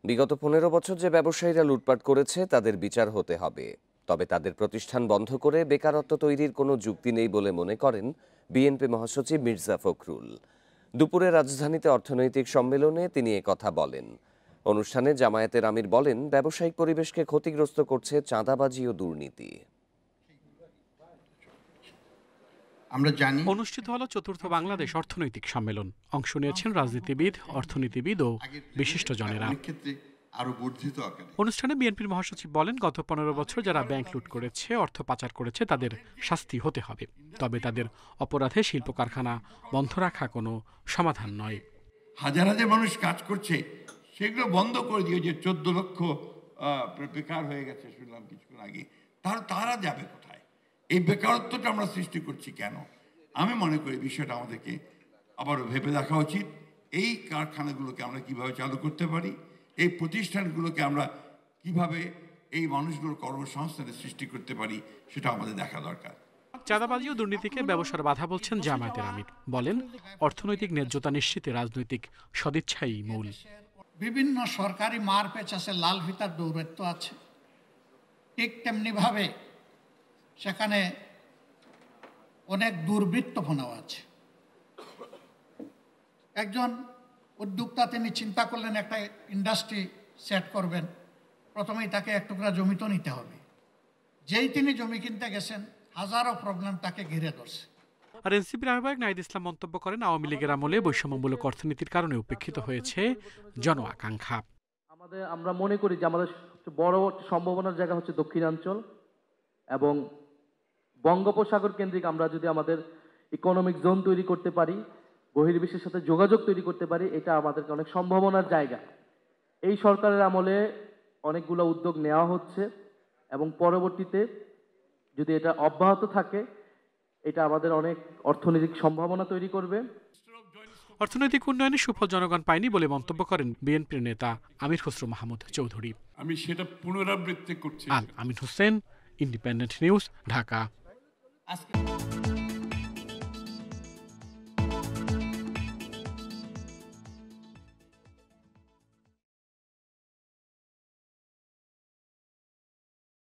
বিগত 15 বছর যে ব্যবসায়ীরা লুটপাট করেছে তাদের বিচার হতে হবে, তবে তাদের প্রতিষ্ঠান বন্ধ করে বেকারত্ব তৈরির কোনো যুক্তি নেই বলে মনে করেন বিএনপি মহাসচিব মির্জা ফখরুল। দুপুরে রাজধানীতে অর্থনৈতিক সম্মেলনে তিনি কথা বলেন। অনুষ্ঠানে জামায়াতের আমির বলেন, ব্যবসায়িক পরিবেশকে ক্ষতিগ্রস্ত করছে চাঁদাবাজি ও দুর্নীতি। অনুষ্ঠিত হলো চতুর্থ বাংলাদেশ অর্থনৈতিক সম্মেলন। অংশ নিয়েছেন রাজনীতিবিদ, অর্থনীতিবিদ ও বিশিষ্টজনেরা। অনুষ্ঠানে বিএনপির মহাসচিব বলেন, গত 15 বছর যারা ব্যাংক লুট করেছে, অর্থ পাচার করেছে, তাদের শাস্তি হতে হবে। তবে তাদের অপরাধে শিল্প কারখানা বন্ধ রাখা কোনো সমাধান নয়। হাজার হাজার মানুষ কাজ করছে, সেগুলো বন্ধ করে দিয়ে যে 14 লক্ষ বেকার হয়ে গেছে শুনলাম কিছুক্ষণ আগে, তারা যাবে কোথায়? এই বেকারত্বটা আমরা সৃষ্টি করছি কেন? আমি মনে করি বিষয়টা আমাদেরকে আবারও ভেবে দেখা উচিত। এই কারখানাগুলোকে আমরা কিভাবে চালু করতে পারি, এই প্রতিষ্ঠানগুলোকে আমরা কিভাবে এই মানুষগুলোর কর্মসংস্থানের সৃষ্টি করতে পারি, সেটা আমাদের দেখা দরকার। চাঁদাবাজি ও দুর্নীতিকে ব্যবসার বাধা বলছেন জামায়াতের আমির। বলেন, অর্থনৈতিক ন্যায্যতা নিশ্চিতে রাজনৈতিক সদিচ্ছাই মূল। বিভিন্ন সরকারি মার পেছাছে লাল ফিতার দৌরাত্ম্য আছে, ঠিক তেমনি ভাবে সেখানে অনেক দুর্বৃত্তপনাও আছে। একজন উদ্যোক্তা তিনি চিন্তা করলেন একটা ইন্ডাস্ট্রি সেট করবেন, প্রথমেই তাকে এক টুকরা জমি তো নিতে হবে। যেই তিনি জমি কিনতে গেছেন, হাজারো প্রবলেম তাকে ঘিরে ধরছে। আর এনসিপির আহ্বায়ক নাহিদ ইসলাম মন্তব্য করেন, আওয়ামী লীগের আমলে বৈষম্যমূলক অর্থনীতির কারণে উপেক্ষিত হয়েছে জন আকাঙ্ক্ষা। আমরা মনে করি যে আমাদের সবচেয়ে বড় সম্ভাবনার জায়গা হচ্ছে দক্ষিণাঞ্চল এবং বঙ্গোপসাগর কেন্দ্রিক। আমরা যদি আমাদের ইকোনমিক জোন তৈরি করতে পারি, বহির্বিশ্বের সাথে যোগাযোগ তৈরি করতে পারি, এটা আমাদেরকে অনেক সম্ভাবনার জায়গা। এই সরকারের আমলে অনেকগুলো উদ্যোগ নেওয়া হচ্ছে এবং পরবর্তীতে যদি এটা অব্যাহত থাকে, এটা আমাদের অনেক অর্থনৈতিক সম্ভাবনা তৈরি করবে। অর্থনৈতিক উন্নয়নের সুফল জনগণ পায়নি বলে মন্তব্য করেন বিএনপির নেতা আমির খসরু মাহমুদ চৌধুরী। আমি সেটা পুনরাবৃত্তি করছি। আল আমিন হোসেন, ইন্ডিপেন্ডেন্ট নিউজ, ঢাকা।